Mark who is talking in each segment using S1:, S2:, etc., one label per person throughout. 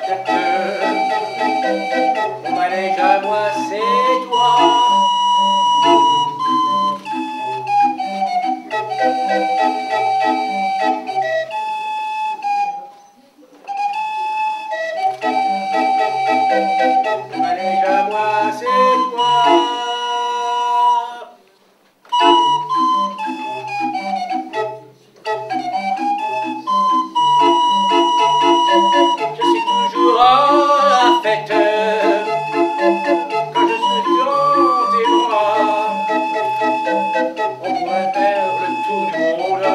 S1: tête. Mon manège à moi, c'est toi. Mon manège à moi, c'est toi. Je suis toujours à la fête quand je suis dans tes bras. On pourrait faire le tour du monde,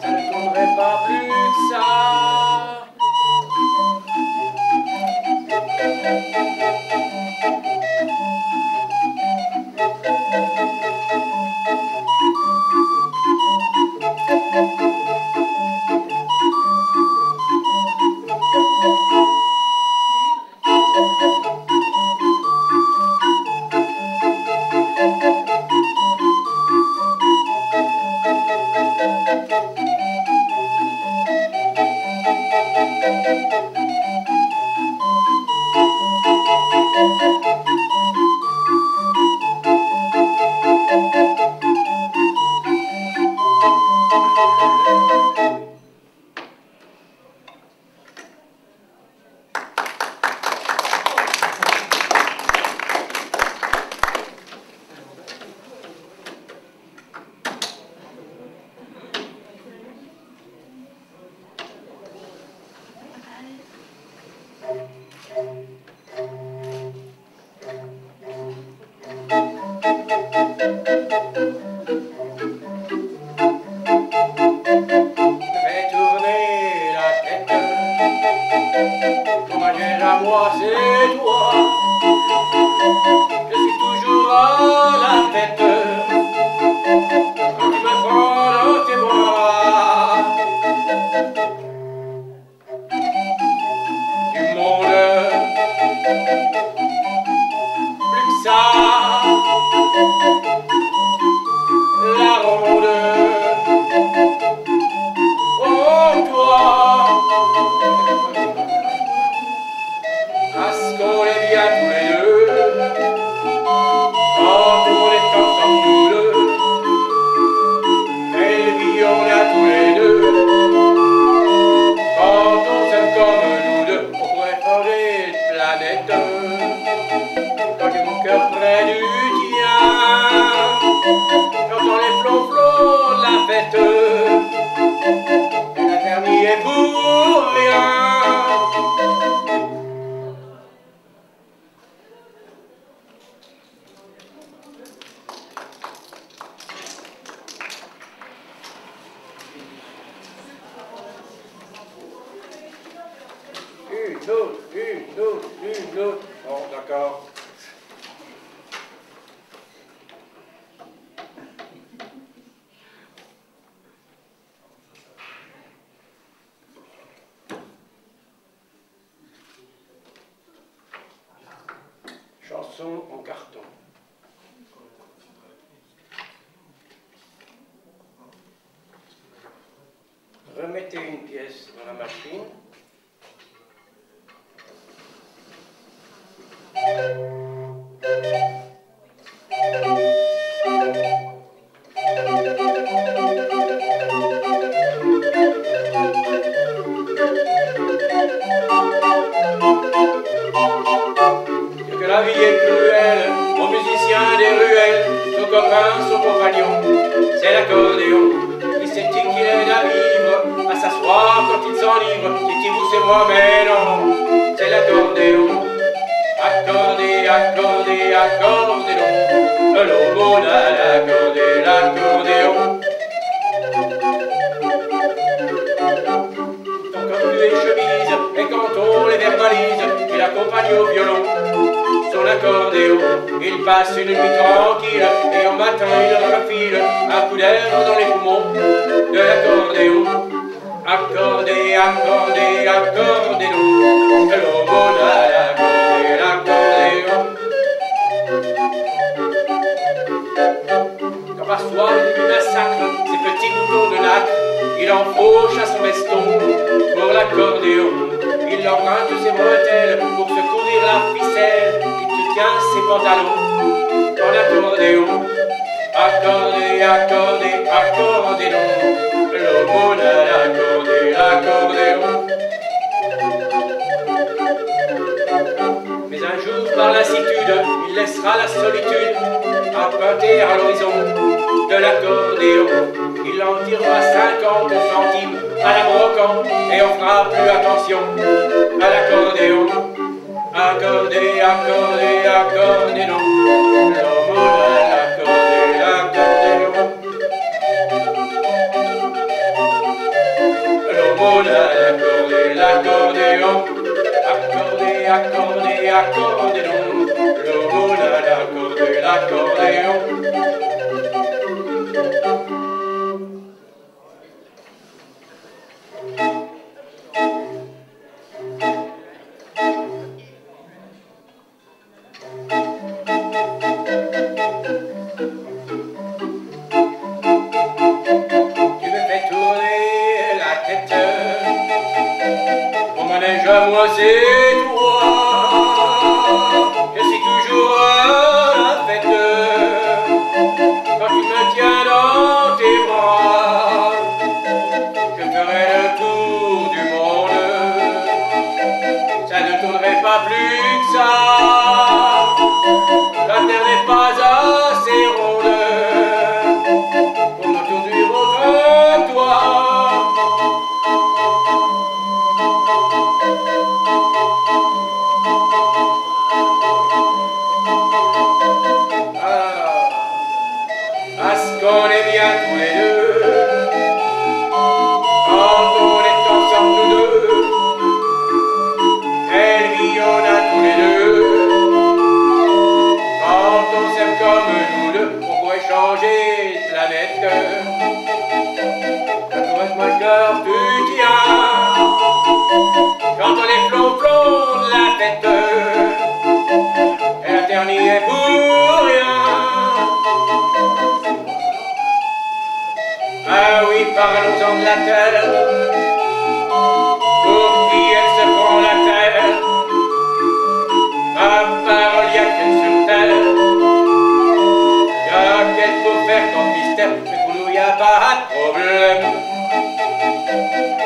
S1: ça ne tournerait pas plus que ça. À moi, c'est toi. Je suis toujours à la fête quand tu me prends dans tes bras. Du monde, plus que ça, la ronde. Oh, toi. Parce qu'on est bien tous les deux, quand on est ensemble nous deux, quelle vie on a tous les deux. Quand on s'aime comme nous deux, on pourrait changer de planète. Quand j'ai mon cœur près du tien, j'entends les flonflons de la fête, et la terre n'y est pour rien. Une autre, une autre, une autre. Bon, d'accord. Chanson en carton. Remettez une pièce dans la machine. Que la vie est cruelle, aux musiciens des ruelles, nos copains, son compagnon, c'est l'accordéon. Qui sait-il qu'il aide à vivre, à s'asseoir quand il s'enivre? Dit-il vous c'est moi, mais non, c'est l'accordéon. Accordé, accordé, accordé donc, l'aumône à l'accordé, l'accordéon. Tant comme lui et chemise, et quand on les verbalise, il accompagne au violon son accordéon. Il passe une nuit tranquille, et au matin il refile un coup d'air dans les poumons de l'accordéon. Accordé, accordé, accordé donc, l'aumône à l'accordé, l'accordéon. Quand par soir il massacre ces petits boutons de nacre, il en fauche à son veston pour l'accordéon. emprunte ses bretelles pour secourir la ficelle qui te tient ses pantalons en accordéon. Accordé, accordé, accordé donc, l'aumône à l'accordé, l'accordéon. Mais un jour, par lassitude, il laissera la solitude appointer à l'horizon de l'accordéon. Il en tirera 50 centimes à la brocante et on fera plus attention à l'accordéon. Accordé, accordé, accordé donc, l'aumône à l'accordé, l'accordéon. L'aumône à l'accordé, l'accordéon. Accordé, accordé, accordé donc, l'aumône à l'accordé, l'accordéon. Moi c'est toi, je suis toujours à la fête, quand tu me tiens dans tes bras, je ferai le tour du monde, ça ne tournerait pas plus que ça, la terre n'est pas assez ronde, pour me tourner autant que toi. On est bien tous les deux, quand on est ensemble nous deux, elle vit on a tous les deux, quand on s'aime comme nous deux, on pourrait changer de planète. Quand on reste moi le cœur tu tiens, quand on est flonflon de la fête, et la terre n'y est pour rien. Ah oui, parlons-en de la terre, pour qui elle se prend la terre, ma parole y'a qu'elle sur terre, y'a qu'elle pour faire ton mystère, mais pour nous y'a pas de problème,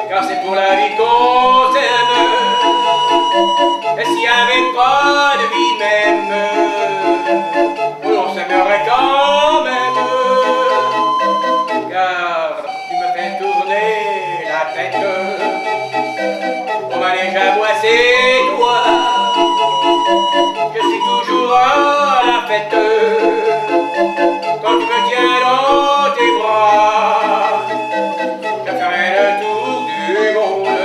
S1: car c'est pour la vie qu'on s'aime, et s'il y avait pas de vie même, on s'aimerait quand même. Mon manège à moi c'est toi, je suis toujours à la fête, quand tu me tiens dans tes bras, je ferai le tour du monde,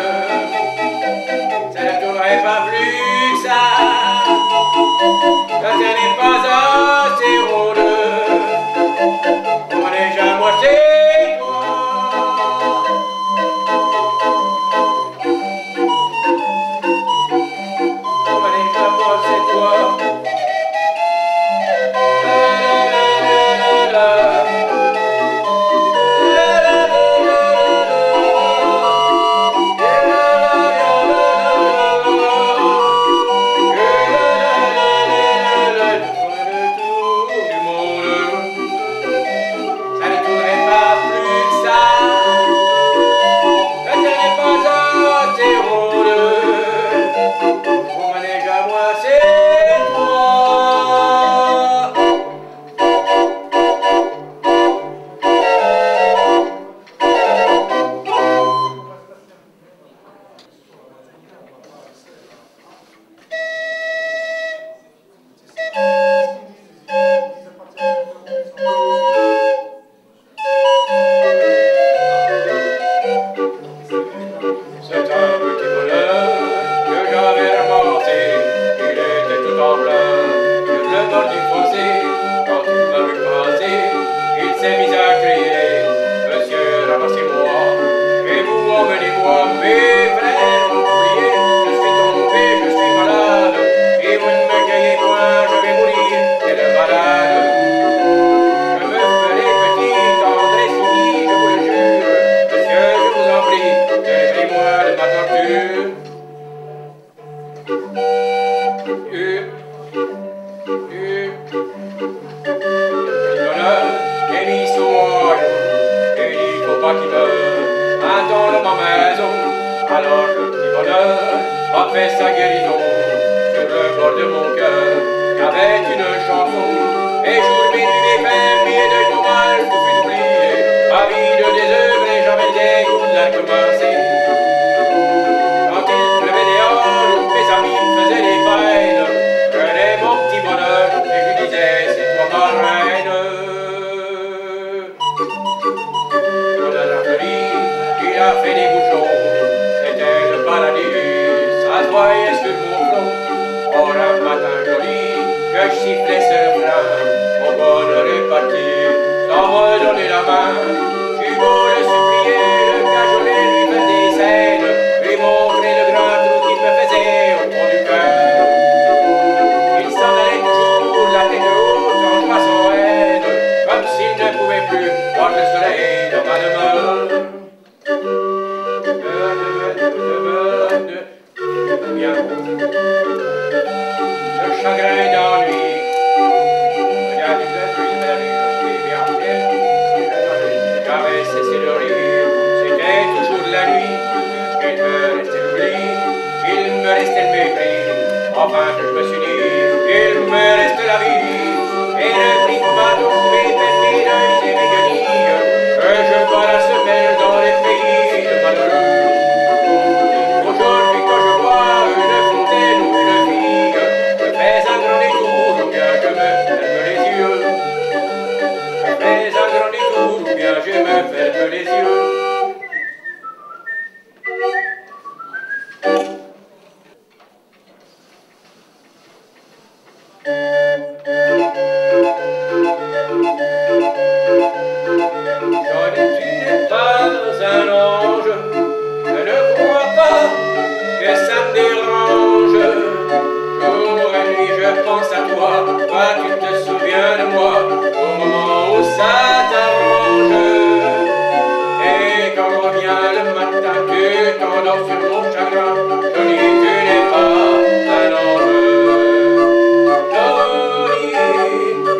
S1: ça ne tournerait pas plus que ça, la terre n'est pas assez ronde, mon manège à moi c'est toi. Alors le petit bonheur a fait sa guérison sur le bord de mon cœur avec une chanson. Et jour et nuit mes peines, mes deuils, mon mal, tout fut oublié. Avide des œuvres et jamais le dégoût de la commencer. Quand il pleuvait dehors, mes amis me faisaient des peines. Je prenais mon petit bonheur et je lui disais, c'est toi ma reine. Sur la jardinerie, il a fait des bouchons. Ça se voyait sur mon front. Or un matin joli, que je sifflais ce refrain. Mon bonheur est parti, sans me donner la main. J'eus beau le supplier, le cajoler, lui faire des scènes, lui montrer le grand trou qu'il me faisait au fond du cœur. Il s'en allait toujours la tête haute en jouant son haine, comme s'il ne pouvait plus voir le soleil dans ma demeure. Bien. Le chagrin d'ennui. J'avais cessé de rire, c'était toujours la nuit. Il me restait l'oubli, il me restait le mépris. Enfin que je me suis dit, il me reste la vie. Et le prix m'a trouvé mes deuils et mes guenilles, que je bats la semelle dans les pays de malheureux. Aujourd'hui quand je vois une fontaine ou une vigue, je fais un grand détour ou bien je me ferme les yeux. Je fais un grand détour ou bien je me ferme les yeux. Johnny, tu n'es pas un ange, je ne crois pas que ça me dérange. Jour et nuit je pense à toi, toi tu te souviens de moi, au moment où ça t'arrange. Et quand revient le matin, tu t'endors sur mon chagrin. Johnny, tu n'es pas un ange. Johnny,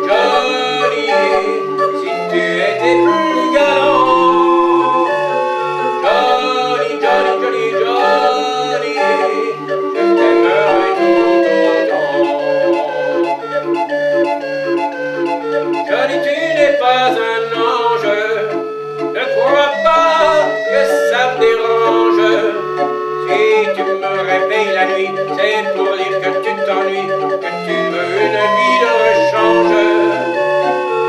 S1: Johnny, si tu étais plus galant. Johnny, Johnny, Johnny, Johnny, je t'aimerai tout autant. Johnny, tu n'es pas un ange, ne crois pas que ça me dérange. Si tu me réveilles la nuit, c'est pour dire que tu t'ennuies, que tu veux une vie de rechange.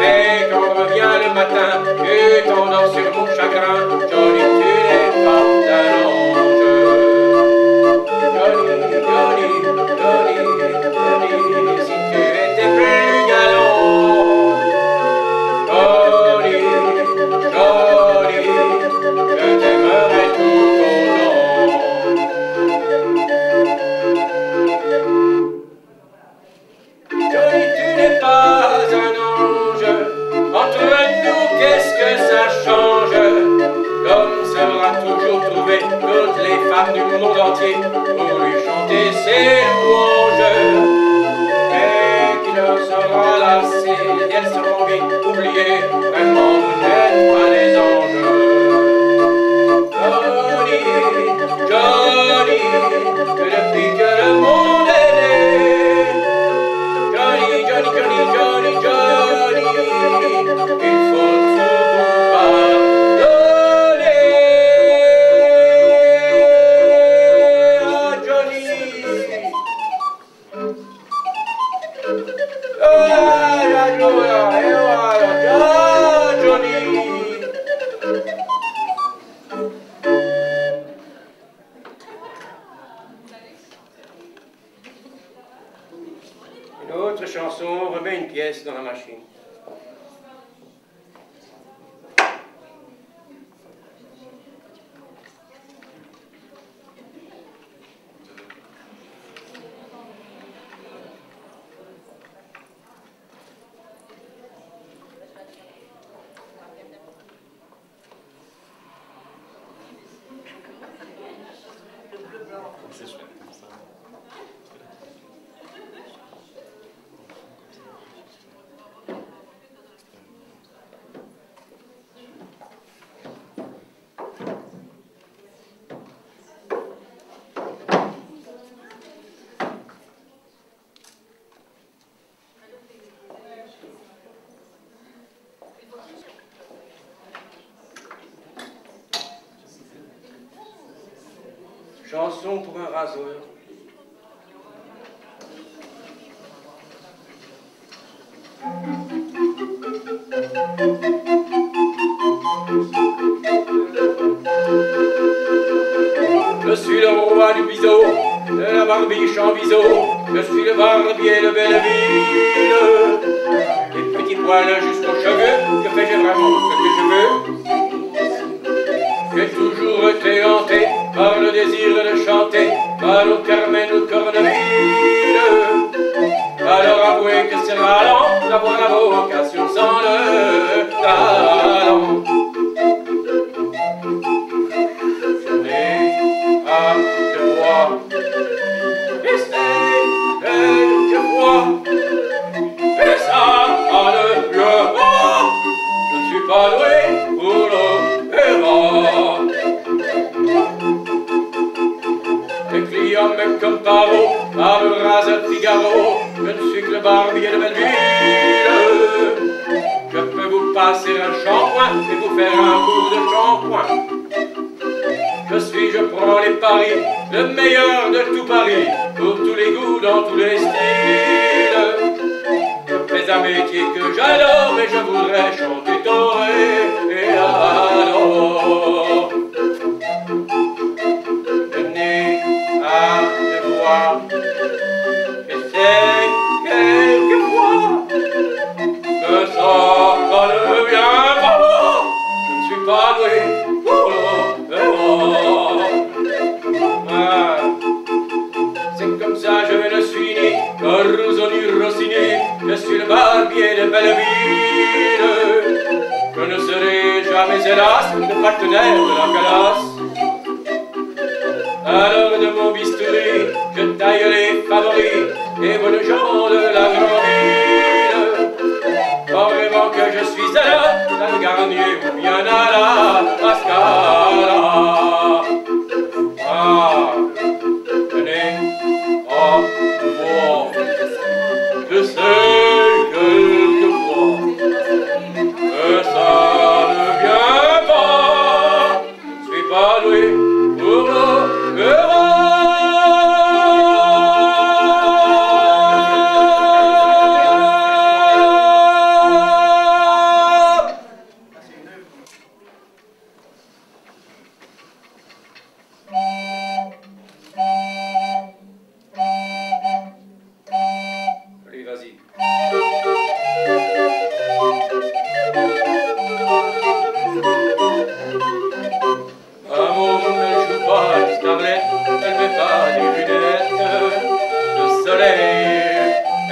S1: Et quand revient le matin, tu t'endors sur mon chagrin. Johnny, tu n'es pas un ange. Johnny, Johnny, Johnny, Johnny, si tu étais plus galant. Johnny, Johnny, je t'aimerais tout autant. Johnny, tu n'es pas un ange. Entre nous, qu'est-ce que ça change? L'homme saura toujours trouver toutes les femmes du monde entier pour lui chanter ses louanges. Et qui ne sera lassé, elles seront vite oubliées. Vraiment, vous n'êtes pas des anges. Johnny, Johnny, que depuis que le monde est né, Johnny, Johnny, Johnny, Johnny, Johnny, il faut tout pardonner à Johnny. Johnny. Une autre chanson, on remet une pièce dans la machine.
S2: C'est chouette comme ça.
S1: Chanson pour un raseur. Je suis le roi du biseau, de la barbiche en biseau. Je suis le barbier de Belleville. Les petits poils jusqu'aux cheveux, que fais-je vraiment ce que je veux? J'ai toujours été hanté par le désir de chanter, par au Carmen ou Corneville. Alors avouez que c'est ralent d'avoir la vocation sans le talent. Je n'ai pas de voix, et c'est quelquefois, et ça ne pleure pas. Je ne suis pas doué pour l'opéra. Les clients me comparent par le raseur Figaro. Je ne suis que le barbier de Belleville. Je peux vous passer un shampoing et vous faire un cours de shampoing. Je prends les paris, le meilleur de tout Paris, pour tous les goûts, dans tous les styles. Je fais un métier que j'adore et je voudrais chanter doré et alors. Je n'ai pas de voix, je sais quelquefois que ça ne vient pas. Je ne suis pas doué pour l'opéra. C'est comme ça, je ne suis ni Caruso ni Rossini, je suis le barbier de Belleville. Je ne serai jamais, hélas, le partenaire de la calasse. Alors de mon bistouri, je taille les favoris et bonnes gens de la grande ville. Pas vraiment que je suis à la Garnier ou bien à la Pascala. Ah, je n'ai pas de voix, je sais quelquefois que ça ne vient pas. Je ne suis pas doué pour l'opéra. Allez, vas-y. Amour ne joue pas les starlettes, elle met pas des lunettes de soleil,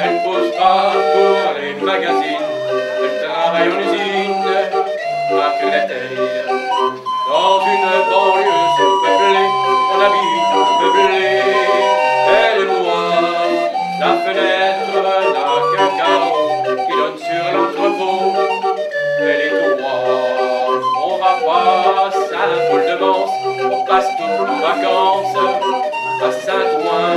S1: elle pose pas pour les magazines, elle travaille en usine à Créteil. Dans une banlieue surpeuplée, on habite meublé, elle est noire, la fenêtre n'a qu'un carreau qui donne sur l'entrepôt, elle est droite. On va pas à Saint-Paul-de-Vence, on passe toutes nos vacances à Saint-Ouen.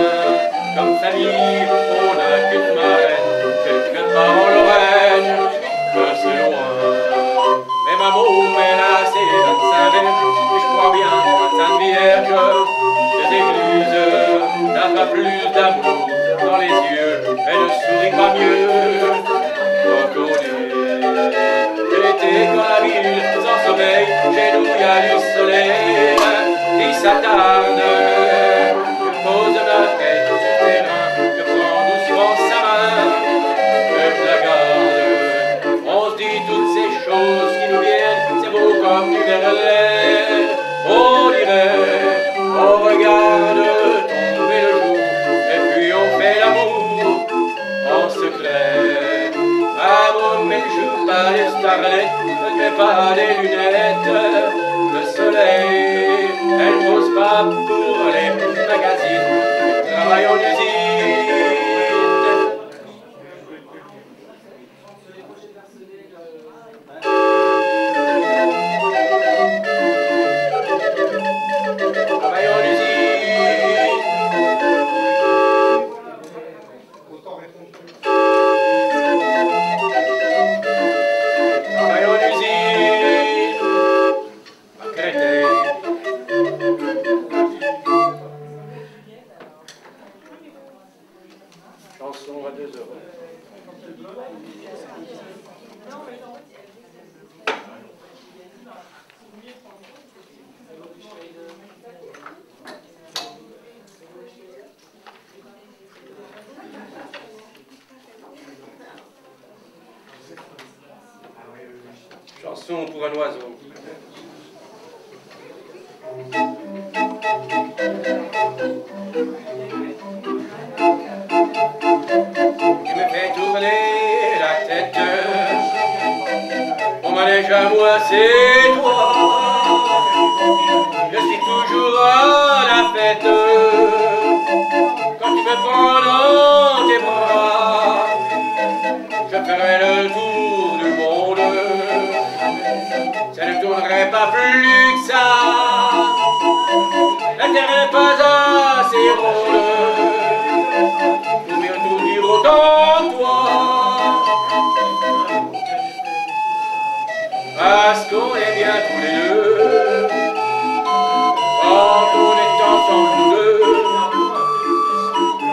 S1: Comme famille, on n'a qu'une marraine, quelque part en Lorraine, que c'est loin. Mais ma môme, elle a ses 25 verges, et je crois bien à Sainte-Vierge. Des églises, n'a pas plus d'amour dans les yeux, elle ne sourit pas mieux. L'été quand la ville sans sommeil, chez nous il y a du soleil qui s'attarde. Je pose ma tête sur le terrain, je prends doucement sa main, que je la garde. On se dit toutes ces choses qui nous viennent, c'est beau comme du verlet. On dirait, on regarde tomber le jour, et puis on fait l'amour en secret. Ah bon, mais je joue pas les starlettes, ne mets pas les lunettes de soleil. Elle pose pas pour les magazines, elle travaille en usine. Travaille en usine. Travaille en usine. chanson à 2 euros. Chanson pour un oiseau. Tu me fais tourner la tête. Mon manège à moi, c'est toi. Je suis toujours à la fête. Quand tu me prends dans tes bras, je ferai le tour du monde. Ça ne tournerait pas plus que ça. La terre n'est pas assez ronde pour bien tout dire autant toi. Parce qu'on est bien tous les deux. Quand on est ensemble nous deux,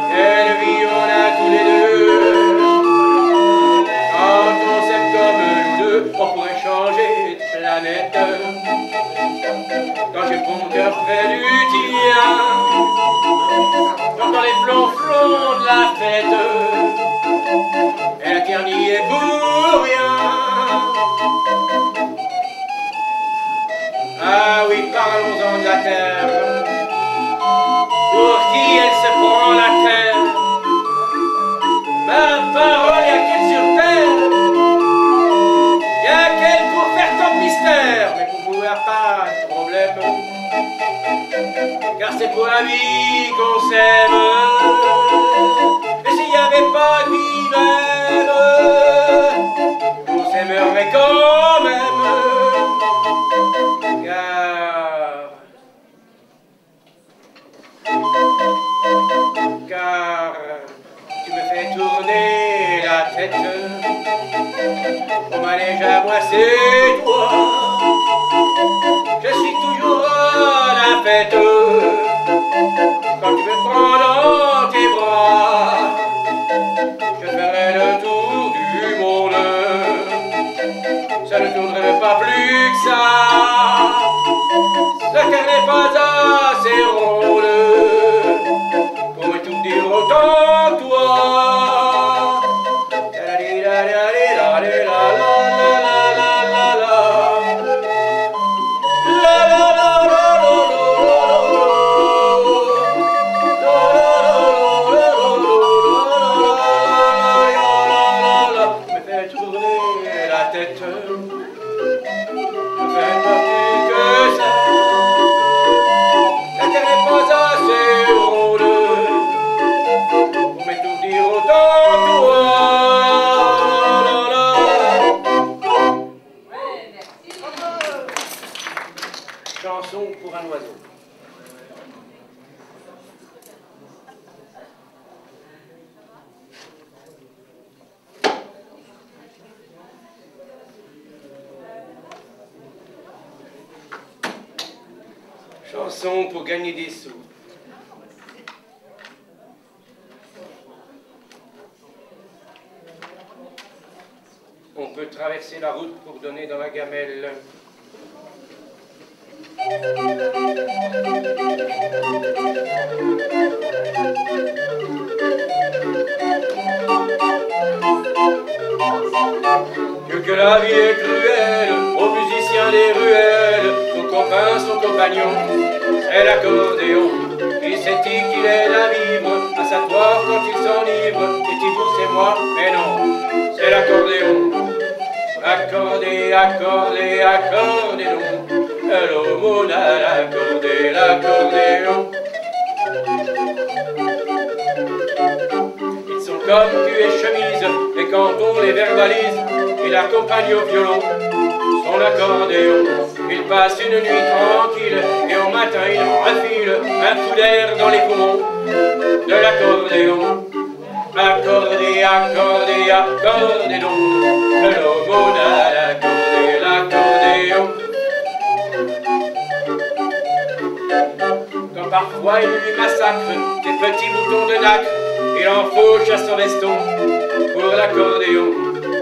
S1: quelle vie on a tous les deux. Quand on s'aime comme nous deux, on pourrait changer de planète. Quand j'ai mon cœur près du tien, j'entends les flonflons de la fête, et la terre n'y est pour rien. Ah oui, parlons-en de la terre. Pour qui elle se prend la terre? Ma parole, y'a qu'elle sur terre. Y'a qu'elle pour faire tant de mystère, mais pour pouvoir pas de problème. Car c'est pour la vie qu'on s'aime. Et s'il n'y avait pas de vie même, on s'aimerait quand même. Car tu me fais tourner la tête. Mon manège à moi c'est toi. Je suis toujours à la fête. Quand tu me prends dans tes bras, je ferai le tour du monde. Ça ne tournerait pas plus que ça. La terre n'est pas assez ronde pour me tout dire autant toi. Me fait tourner la tête. Je fais pas plus que ça. La terre n'est pas assez ronde pour me tout dire autant toi. Chanson pour un oiseau. Chanson pour gagner des sous. On peut traverser la route pour donner dans la gamelle. Que la vie est cruelle aux musiciens des ruelles, son copain, son compagnon, c'est l'accordéon. Il sait qu'il aide à vivre, à savoir quand il s'enivre. Et Thibaut c'est moi, mais non, c'est l'accordéon. Accordé, accordé, accordé donc. L'aumône à l'accordé, l'accordéon. Ils sont comme cul et chemise, et quand on les verbalise, il accompagne au violon son accordéon. Il passe une nuit tranquille, et au matin il refile un coup d'air dans les poumons de l'accordéon. Accordé, accordé, accordé donc. L'aumône à l'accordé, l'accordéon. Quand parfois il lui massacre des petits boutons de nacre, Il enfourche à son veston pour l'accordéon,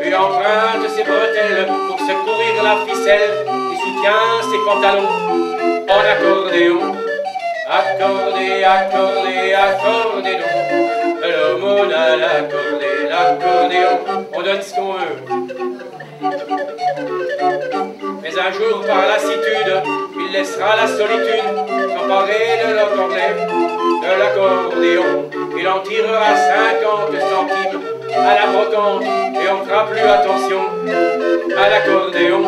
S1: puis emprunte ses bretelles pour secourir la ficelle qui soutient ses pantalons. En accordéon, accordé, accordé, accordé donc. L'aumône à l'accordéon, on donne ce qu'on veut. Mais un jour, par lassitude, il laissera la solitude s'emparer de l'accordéon. Il en tirera 50 centimes à la brocante et on fera plus attention à l'accordéon.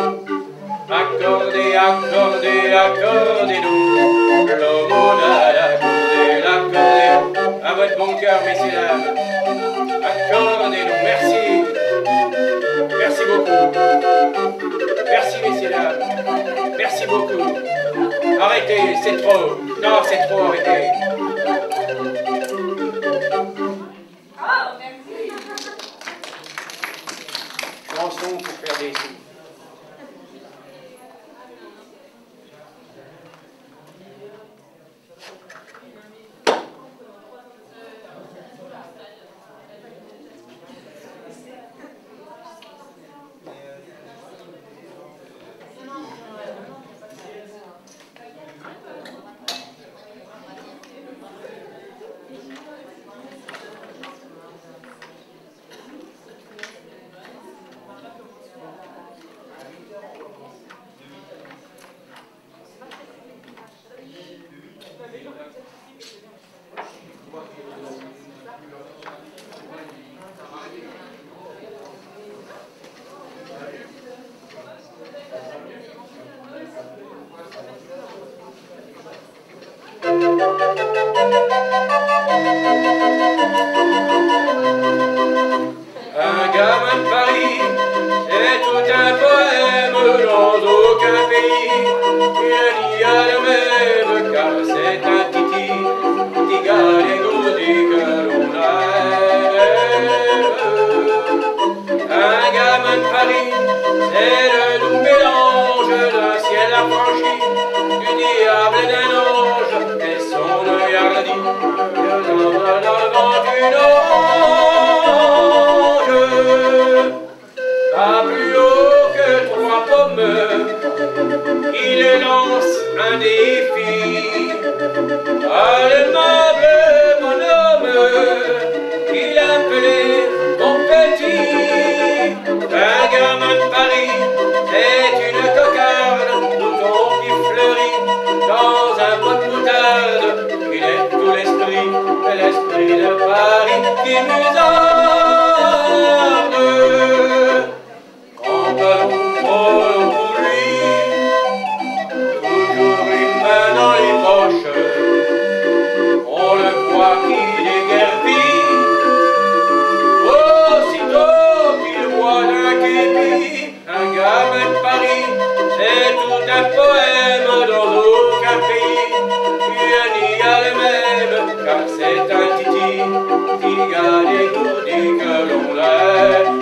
S1: Accordé, accordé, accordé donc. L'aumône à l'accordéon. À votre bon cœur, messieurs, dames. Accordé donc. Merci. Merci beaucoup. Merci, messieurs, dames. Merci beaucoup. Arrêtez, c'est trop. Non, c'est trop, arrêtez. Chanson pour faire des sous. Un gamin de Paris, c'est tout un poème dans aucun pays. Il n'y a le même car c'est un titi, tiga les goudis que l'on rêve. Un gamin de Paris, c'est le doux mélange d'un ciel affranchi, du diable et d'un ange, et son œil hardi, dans le vent d'une pas plus haut que 3 pommes, il lance un défi. Aimable bonhomme, il appelait mon petit. Un gamin de Paris, c'est une cocarde, mouton qui fleurit dans un pot de moutarde. Il est tout l'esprit de Paris qui musarde. En ballon pour lui, toujours une main dans les poches, on le voit qui déguerpit, aussitôt qu'il voit un képi. Un gamin de Paris, c'est tout un poème dans aucun pays, il n'y a le même, car c'est un titi, tiga dégourdi que l'on rêve.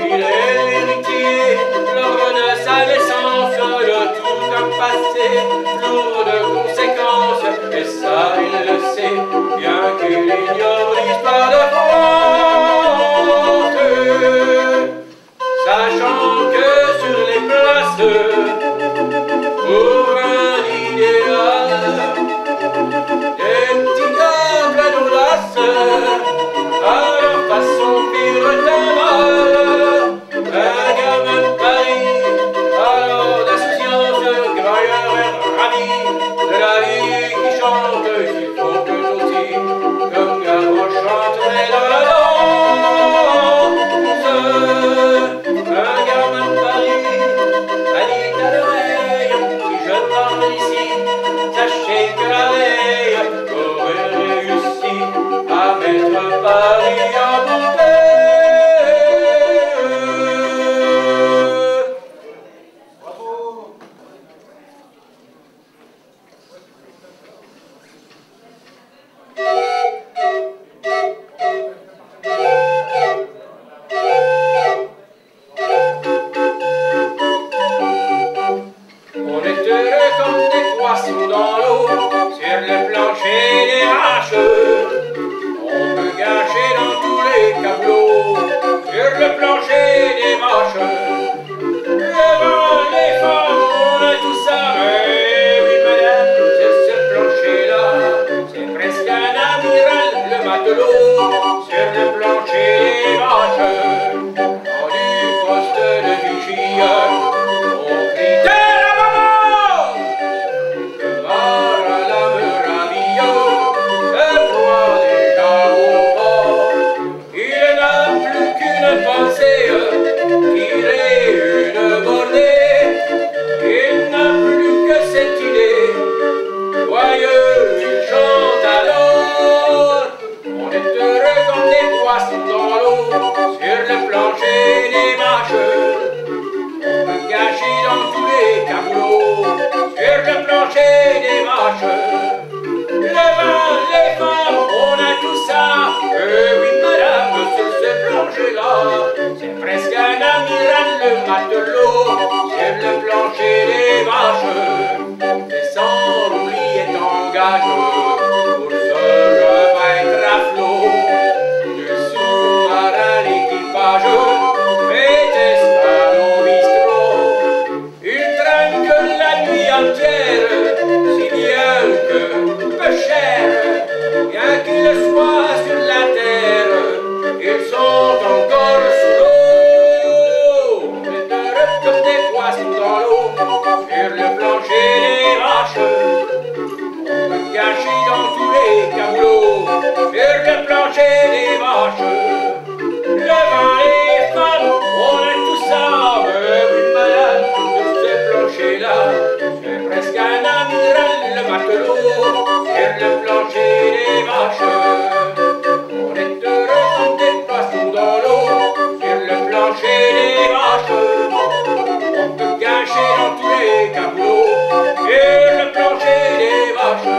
S1: Il est l'héritier, lors de sa naissance, de tout un passé lourd de conséquences, et ça il le sait, bien qu'il ignore l'histoire de France. Sachant que sur les places, pour un idéal, des petits gars pleins d'audace, à leur façon pire un gamin de Paris, alors d'insouciance, grailleur et ravi de la vie qui chante, il faut que aussi, comme Gavroche vaches. Le vin, les femmes, on a tout ça, mais oui madame, sur ce plancher-là, c'est presque un amiral, le matelot, sur le plancher des vaches, dans du poste de vigie, au cri de la maman, le bar à la meraville, se voit déjà au port, il n'a plus qu'une pensée, tirer une bordée, il n'a plus que cette idée, joyeux il chante alors, on est heureux comme des poissons dans l'eau, sur le plancher des mâches, on peut cacher dans tous les caboulots, sur le plancher des mâches, le vin, les femmes, on a tout ça, oui madame, sur ce plancher-là, c'est presque un amiral, le matelot, sur le plancher des vaches, descend, l'oubli est en gage, pour se remettre à flot, du sous-marin l'équipage, fait escale au bistrot, il traîne que la nuit entière, si bien que peu cher, bien qu'il soit sur la terre, ils sont encore sous l'eau, on est heureux comme des poissons dans l'eau, sur le plancher des vaches, on peut cacher dans tous les caboulots, sur le plancher des vaches, le vin, les femmes, on a tout ça, mais oui madame, sur ce plancher-là, c'est presque un amiral, le matelot, sur le plancher des vaches, on est heureux comme des poissons dans l'eau, sur le plancher des vaches, on peut cacher dans tous les caboulots, sur le plancher des vaches,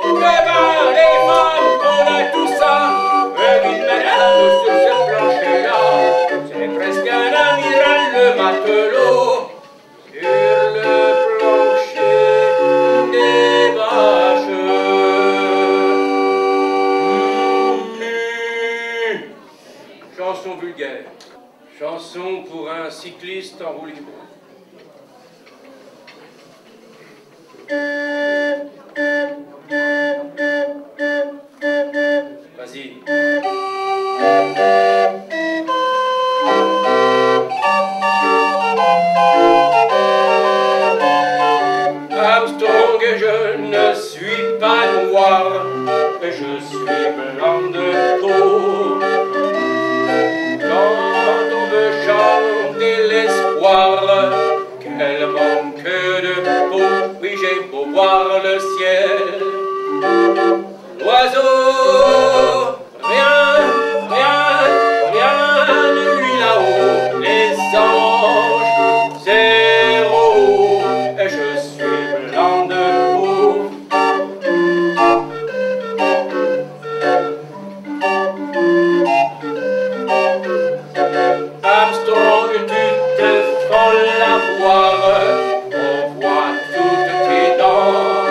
S1: le vin, les femmes, on a tout ça, mais oui madame, sur ce plancher-là, c'est presque un amiral, le matelot, sur le plancher des vaches. Chanson vulgaire. Chanson pour un cycliste en roue libre. Vas-y. Armstrong, je ne suis pas noir, je suis blanc de peau. Quand on veut chanter l'espoir, quel manque de peau, oui j'ai beau voir le ciel. L'oiseau, rien de lui là-haut, les anges, zéro, et je suis blanc de peau. Armstrong, tu te fends la poire, on voit toutes tes dents.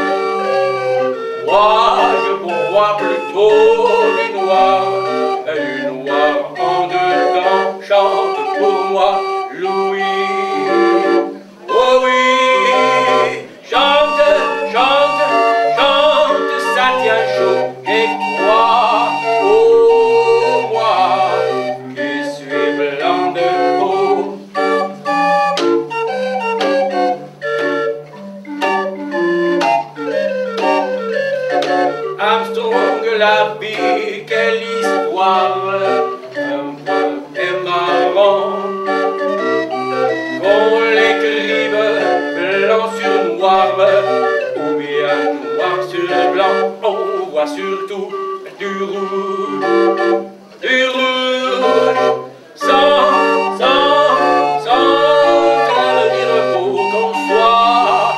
S1: Moi, je bois plutôt du noir en dedans. Chante pour moi, Louis. Oh oui, chante, ça tient chaud. Et toi, oh moi, qui suis blanc de peau. Armstrong, la vie, quelle histoire, un peu marrant. Qu'on l'écrive blanc sur noir, ou bien noir sur blanc, on voit surtout du rouge, sans train de repos, qu'on soit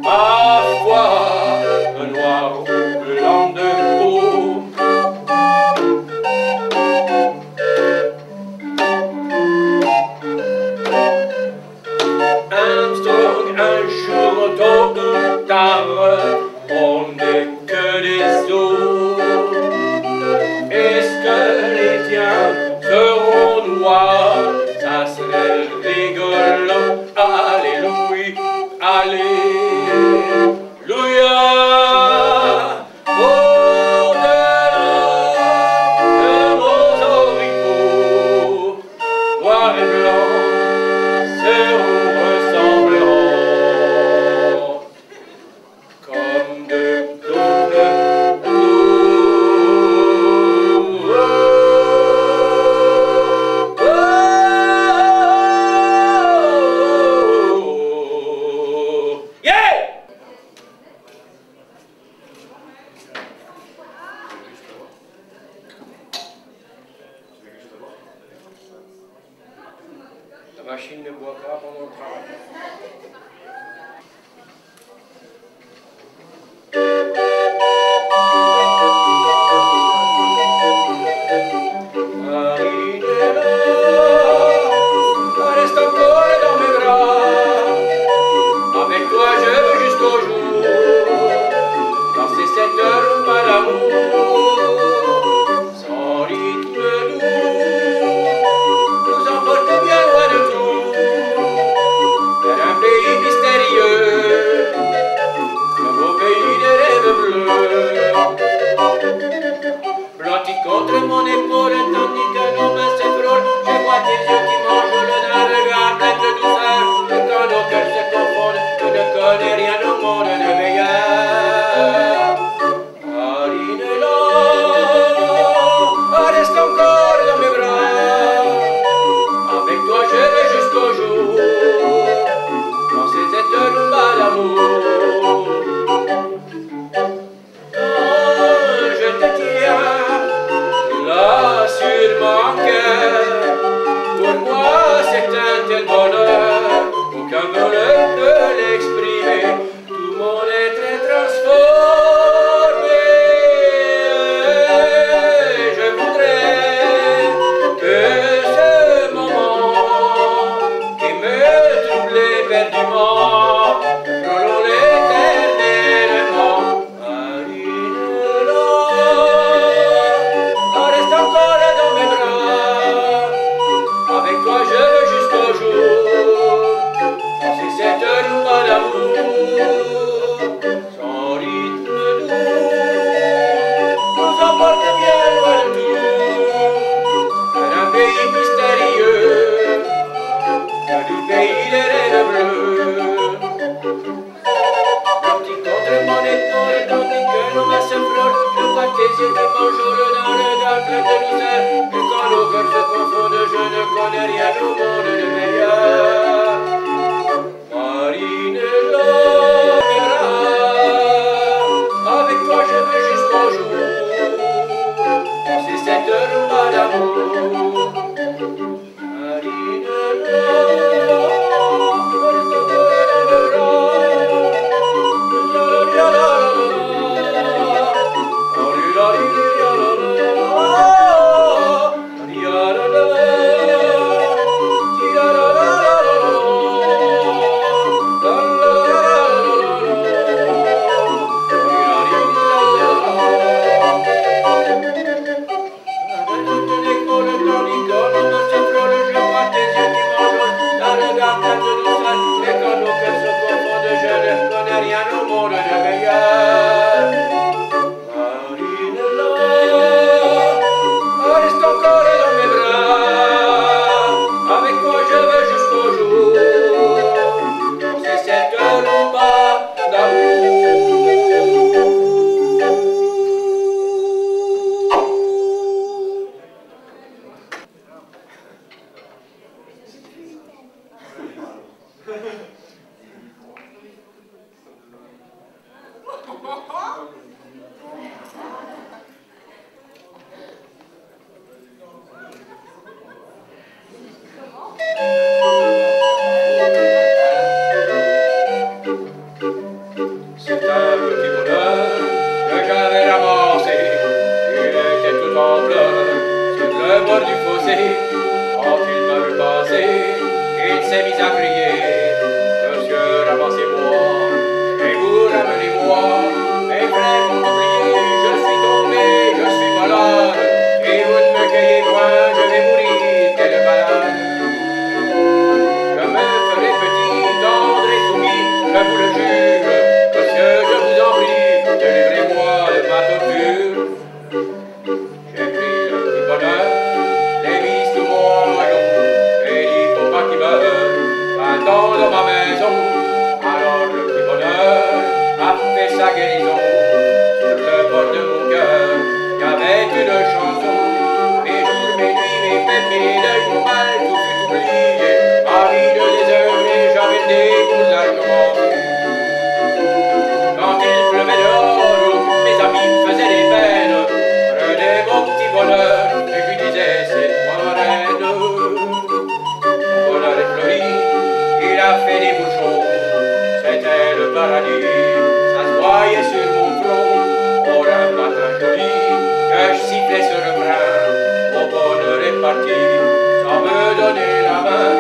S1: parfois noir ou blanc de peau. Armstrong, un jour tôt ou tard, on n'est que des os. machine ne boit pas pendant le travail. Reste encore dans mes bras, avec toi je veux jusqu'au jour, danser cette rumba d'amour, sans rythme doux, nous emporte bien loin de tout, vers un pays mystérieux, un beau pays de rêves bleus. Blotti contre mon épaule, tandis que nos mains se frôlent, je vois tes yeux qui m'enjôlent d'un regard plein de douceur, et quand nos cœurs se confondent, je ne connais rien au monde de meilleur. Marinello, reste encore dans mes bras, avec toi je vais jusqu'au jour, danser cette rumba d'amour. Je te tiens là sur mon cœur, pour moi c'est un tel bonheur, aucun mot ne peut l'exprimer, tout mon être est transformé. Je voudrais que ce moment qui me troublait éperdument prolonge éternellement. Marinello, reste encore dans mes bras, avec toi je veux jusqu'au jour, danser cette rumba d'amour, sans rythme doux, nous emporte bien loin de tout, vers un pays mystérieux, un doux pays des rêves bleus. Blotti contre mon épaule, tandis que nos mains se frôlent, je vois tes yeux qui m'enjôlent d'un regard plein de douceur, et quand nos cœurs se confondent, je ne connais rien au monde de meilleur. Marinello, mes bras, avec toi je veux jusqu'au jour, danser cette rumba d'amour. Marinello, reste encore dans mes bras, la la la la la la la et quand nos cœurs se confondent, je ne connais rien au monde de meilleur. Marinello, reste encore dans mes bras, avec toi je vais jusqu'au jour, c'est cette rumba d'amour. C'est un petit bonheur que j'avais ramassé, il était tout en pleurs sur le bord du fossé. Quand il m'a vu passer, il s'est mis à crier: Monsieur, ramassez-moi et vous ramenez-moi. Mes frères m'ont oublié, je suis tombé, je suis malade, et vous ne me cueillez point, je vais mourir, quel malade. Je me ferai petit, tendre et soumis, je vous le jure. Monsieur, je vous en prie, délivrez-moi de ma torture. J'ai pris le petit bonheur, l'ai mis sous mon rayon, et dit faut pas qu'il meure, 20 ans dans ma maison. Alors le petit bonheur a fait sa guérison sur le nous dit que je sifflais ce refrain au bonheur est parti, sans me donner la main.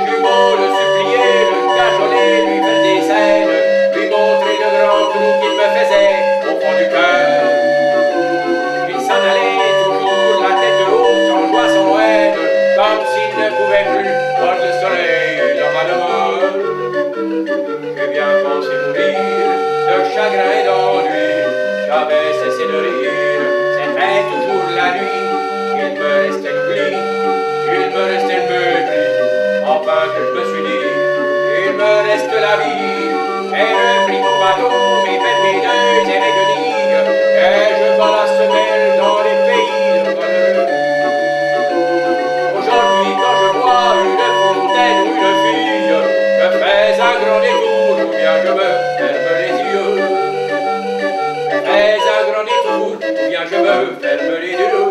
S1: J'eus beau le supplier, le cajoler, lui faire des scènes, lui montrer le grand trou qu'il me faisait au fond du cœur. Il s'en allait toujours la tête haute, sans joie, sans haine, comme s'il ne pouvait plus voir le soleil dans ma demeure. J'ai bien pensé mourir de chagrin et d'ennui, j'avais cessé de rire, c'était toujours la nuit. Il me restait une pluie, il me restait une pluie, enfin que je me suis dit, il me reste la vie, et le prix mon bateau, mes peines, mes deuils et mes guenilles, et je bats la semelle dans les pays de bonheur. Aujourd'hui, quand je vois une fontaine ou une fille, je fais un grand détour, ou bien je me ferme les yeux. Je fais un grand détour, ou bien je me ferme les yeux.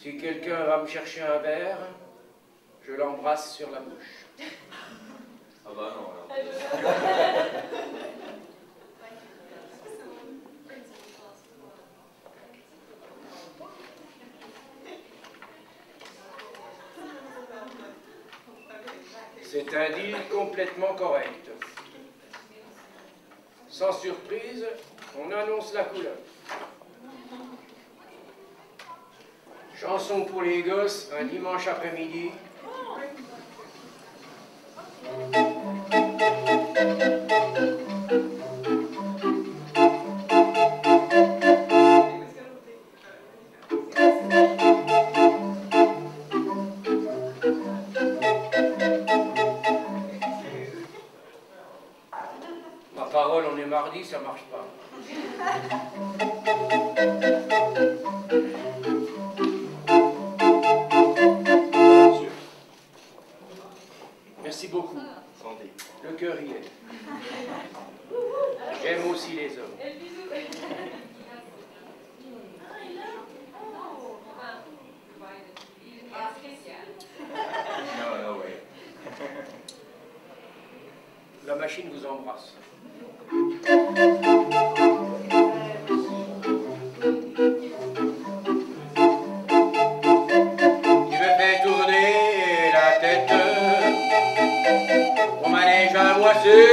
S1: Si quelqu'un va me chercher un verre, je l'embrasse sur la bouche.
S2: Ah bah non, alors.
S1: C'est un deal complètement correct. Sans surprise, on annonce la couleur. Chanson pour les gosses, un dimanche après-midi. Ma parole, on est mardi, ça marche pas. Merci beaucoup.
S2: Santé.
S1: Le cœur y est. J'aime aussi les hommes.
S2: No way.
S1: La machine vous embrasse. Tu me fais tourner la tête. Mon manège à moi seul.